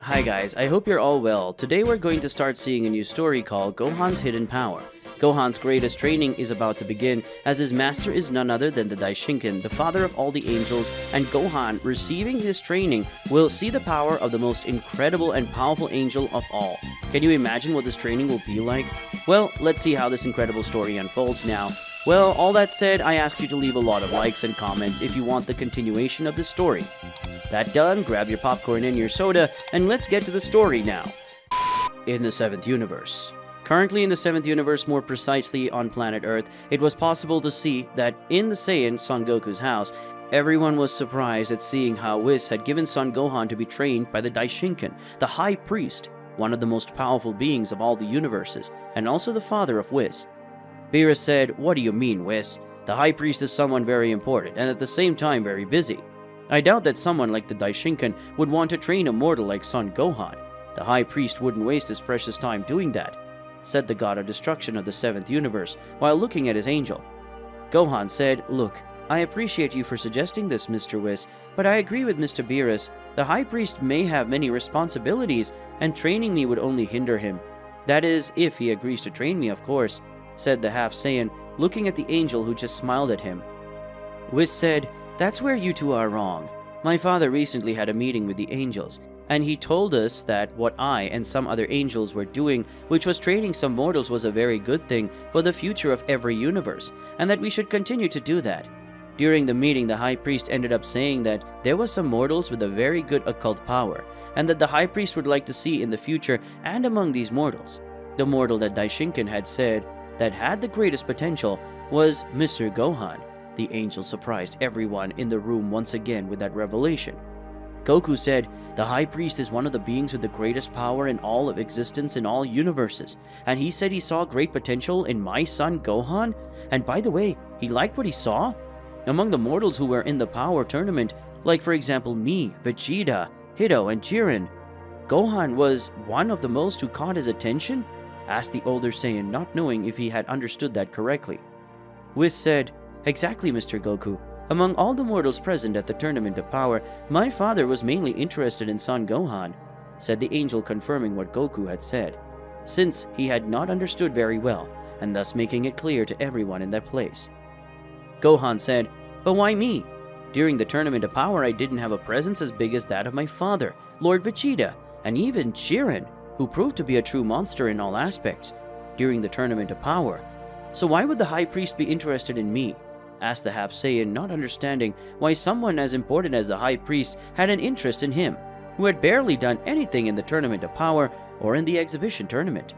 Hi guys, I hope you're all well. Today we're going to start seeing a new story called Gohan's Hidden Power. Gohan's greatest training is about to begin, as his master is none other than the Daishinkan, the father of all the angels, and Gohan, receiving his training, will see the power of the most incredible and powerful angel of all. Can you imagine what this training will be like? Well, let's see how this incredible story unfolds now. Well, all that said, I ask you to leave a lot of likes and comments if you want the continuation of this story. That done, grab your popcorn and your soda, and let's get to the story now. In the 7th universe. Currently in the 7th universe, more precisely on planet Earth, it was possible to see that in the Saiyan, Son Goku's house, everyone was surprised at seeing how Whis had given Son Gohan to be trained by the Daishinkan, the High Priest, one of the most powerful beings of all the universes, and also the father of Whis. Beerus said, "What do you mean, Whis? The High Priest is someone very important, and at the same time very busy. I doubt that someone like the Daishinkan would want to train a mortal like Son Gohan. The High Priest wouldn't waste his precious time doing that," said the god of destruction of the 7th universe, while looking at his angel. Gohan said, "Look, I appreciate you for suggesting this, Mr. Whis, but I agree with Mr. Beerus. The High Priest may have many responsibilities, and training me would only hinder him. That is, if he agrees to train me, of course," said the half Saiyan, looking at the angel who just smiled at him. Whis said, "That's where you two are wrong. My father recently had a meeting with the angels, and he told us that what I and some other angels were doing, which was training some mortals, was a very good thing for the future of every universe, and that we should continue to do that. During the meeting, the High Priest ended up saying that there were some mortals with a very good occult power, and that the High Priest would like to see in the future, and among these mortals, the mortal that Daishinkan had said that had the greatest potential was Mr. Gohan." The angel surprised everyone in the room once again with that revelation. Goku said, "The High Priest is one of the beings with the greatest power in all of existence in all universes, and he said he saw great potential in my son Gohan, and by the way, he liked what he saw? Among the mortals who were in the power tournament, like for example me, Vegeta, Hito, and Jiren, Gohan was one of the most who caught his attention?" asked the older Saiyan, not knowing if he had understood that correctly. Whis said, "Exactly, Mr. Goku. Among all the mortals present at the Tournament of Power, my father was mainly interested in Son Gohan," said the angel, confirming what Goku had said, since he had not understood very well, and thus making it clear to everyone in that place. Gohan said, "But why me? During the Tournament of Power, I didn't have a presence as big as that of my father, Lord Vegeta, and even Jiren, who proved to be a true monster in all aspects, during the Tournament of Power. So why would the High Priest be interested in me?" asked the half Saiyan, not understanding why someone as important as the High Priest had an interest in him, who had barely done anything in the Tournament of Power or in the exhibition tournament.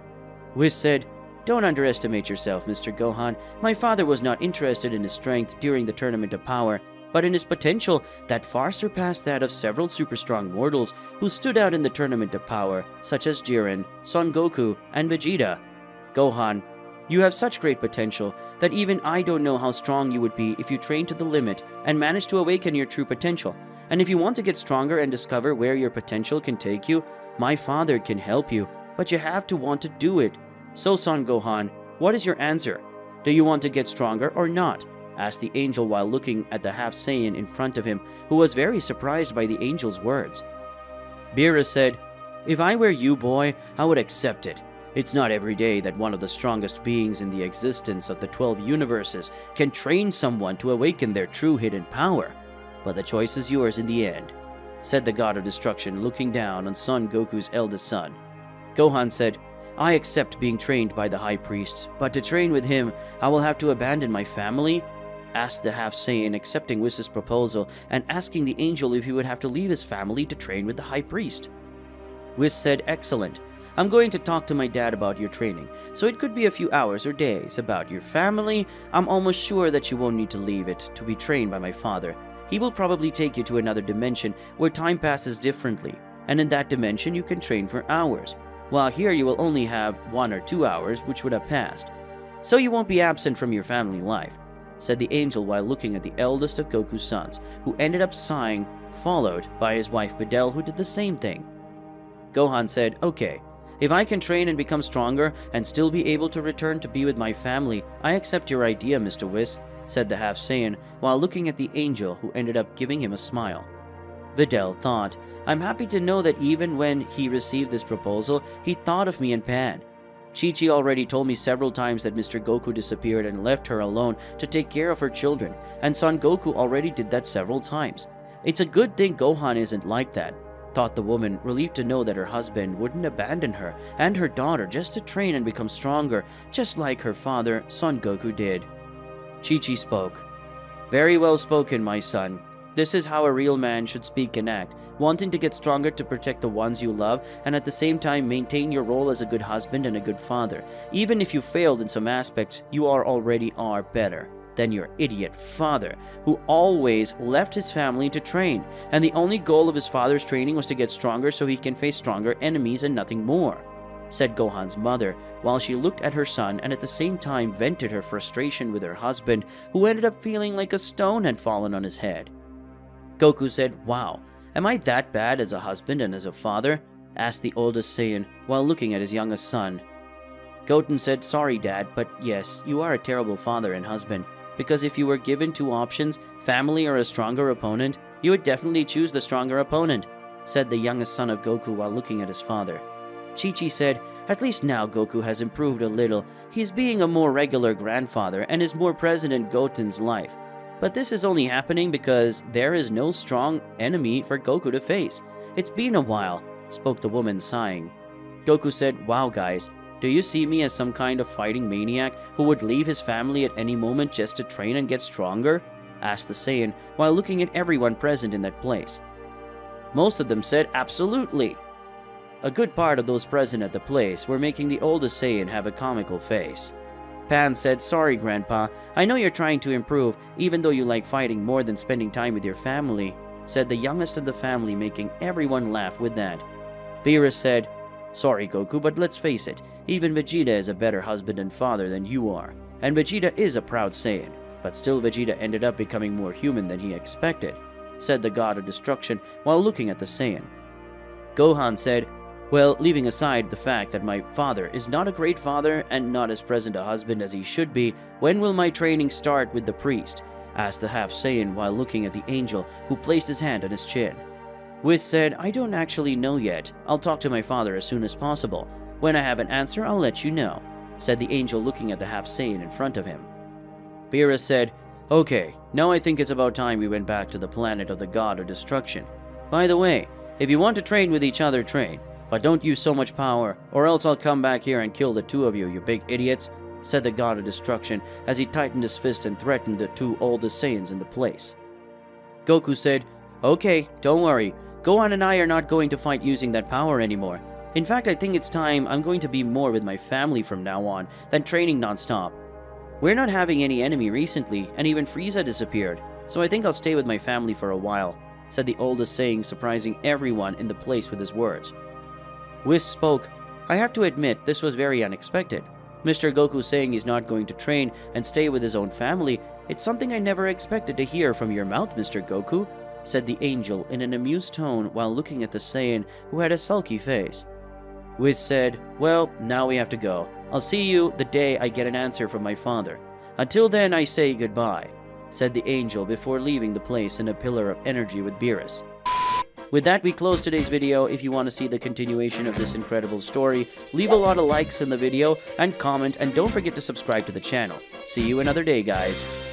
Whis said, "Don't underestimate yourself, Mr. Gohan. My father was not interested in his strength during the Tournament of Power, but in his potential that far surpassed that of several super strong mortals who stood out in the Tournament of Power, such as Jiren, Son Goku, and Vegeta. Gohan, you have such great potential that even I don't know how strong you would be if you trained to the limit and managed to awaken your true potential. And if you want to get stronger and discover where your potential can take you, my father can help you, but you have to want to do it. So, Son Gohan, what is your answer? Do you want to get stronger or not?" asked the angel while looking at the half Saiyan in front of him, who was very surprised by the angel's words. Beerus said, "If I were you, boy, I would accept it. It's not every day that one of the strongest beings in the existence of the 12 universes can train someone to awaken their true hidden power. But the choice is yours in the end," said the god of destruction, looking down on Son Goku's eldest son. Gohan said, "I accept being trained by the High Priest, but to train with him, I will have to abandon my family?" asked the half Saiyan, accepting Whis' proposal and asking the angel if he would have to leave his family to train with the High Priest. Whis said, "Excellent. I'm going to talk to my dad about your training, so it could be a few hours or days. About your family, I'm almost sure that you won't need to leave it to be trained by my father. He will probably take you to another dimension where time passes differently, and in that dimension you can train for hours, while here you will only have 1 or 2 hours which would have passed. So you won't be absent from your family life," said the angel while looking at the eldest of Goku's sons, who ended up sighing, followed by his wife Videl, who did the same thing. Gohan said, "Okay. If I can train and become stronger and still be able to return to be with my family, I accept your idea, Mr. Whis," said the half Saiyan while looking at the angel, who ended up giving him a smile. Videl thought, I'm happy to know that even when he received this proposal, he thought of me and Pan. Chi-Chi already told me several times that Mr. Goku disappeared and left her alone to take care of her children, and Son Goku already did that several times. It's a good thing Gohan isn't like that, thought the woman, relieved to know that her husband wouldn't abandon her and her daughter just to train and become stronger, just like her father, Son Goku, did. Chi-Chi spoke. Very well spoken, my son. This is how a real man should speak and act, wanting to get stronger to protect the ones you love and at the same time maintain your role as a good husband and a good father. Even if you failed in some aspects, you already are better than your idiot father, who always left his family to train, and the only goal of his father's training was to get stronger so he can face stronger enemies and nothing more, said Gohan's mother, while she looked at her son and at the same time vented her frustration with her husband, who ended up feeling like a stone had fallen on his head. Goku said, Wow, am I that bad as a husband and as a father? Asked the oldest Saiyan while looking at his youngest son. Goten said, Sorry, Dad, but yes, you are a terrible father and husband, because if you were given two options, family or a stronger opponent, you would definitely choose the stronger opponent, said the youngest son of Goku while looking at his father. Chi-Chi said, At least now Goku has improved a little. He's being a more regular grandfather and is more present in Goten's life. But this is only happening because there is no strong enemy for Goku to face. It's been a while, spoke the woman, sighing. Goku said, Wow, guys, do you see me as some kind of fighting maniac who would leave his family at any moment just to train and get stronger? Asked the Saiyan while looking at everyone present in that place. Most of them said, Absolutely. A good part of those present at the place were making the oldest Saiyan have a comical face. Pan said, Sorry, Grandpa, I know you're trying to improve, even though you like fighting more than spending time with your family, said the youngest of the family, making everyone laugh with that. Beerus said, Sorry, Goku, but let's face it, even Vegeta is a better husband and father than you are, and Vegeta is a proud Saiyan, but still Vegeta ended up becoming more human than he expected, said the God of Destruction while looking at the Saiyan. Gohan said, Well, leaving aside the fact that my father is not a great father and not as present a husband as he should be, when will my training start with the priest? Asked the half Saiyan while looking at the angel, who placed his hand on his chin. Whis said, I don't actually know yet. I'll talk to my father as soon as possible. When I have an answer, I'll let you know, said the angel looking at the half Saiyan in front of him. Beerus said, Okay, now I think it's about time we went back to the planet of the God of Destruction. By the way, if you want to train with each other, train. But don't use so much power, or else I'll come back here and kill the two of you, you big idiots, said the God of Destruction as he tightened his fist and threatened the two oldest Saiyans in the place. Goku said, Okay, don't worry. Gohan and I are not going to fight using that power anymore. In fact, I think it's time I'm going to be more with my family from now on than training non-stop. We're not having any enemy recently, and even Frieza disappeared, so I think I'll stay with my family for a while, said the oldest Saiyan, surprising everyone in the place with his words. Whis spoke, I have to admit this was very unexpected. Mr. Goku saying he's not going to train and stay with his own family, it's something I never expected to hear from your mouth, Mr. Goku, said the angel in an amused tone while looking at the Saiyan, who had a sulky face. Whis said, Well, now we have to go. I'll see you the day I get an answer from my father. Until then, I say goodbye, said the angel before leaving the place in a pillar of energy with Beerus. With that, we close today's video. If you want to see the continuation of this incredible story, leave a lot of likes in the video and comment, and don't forget to subscribe to the channel. See you another day, guys.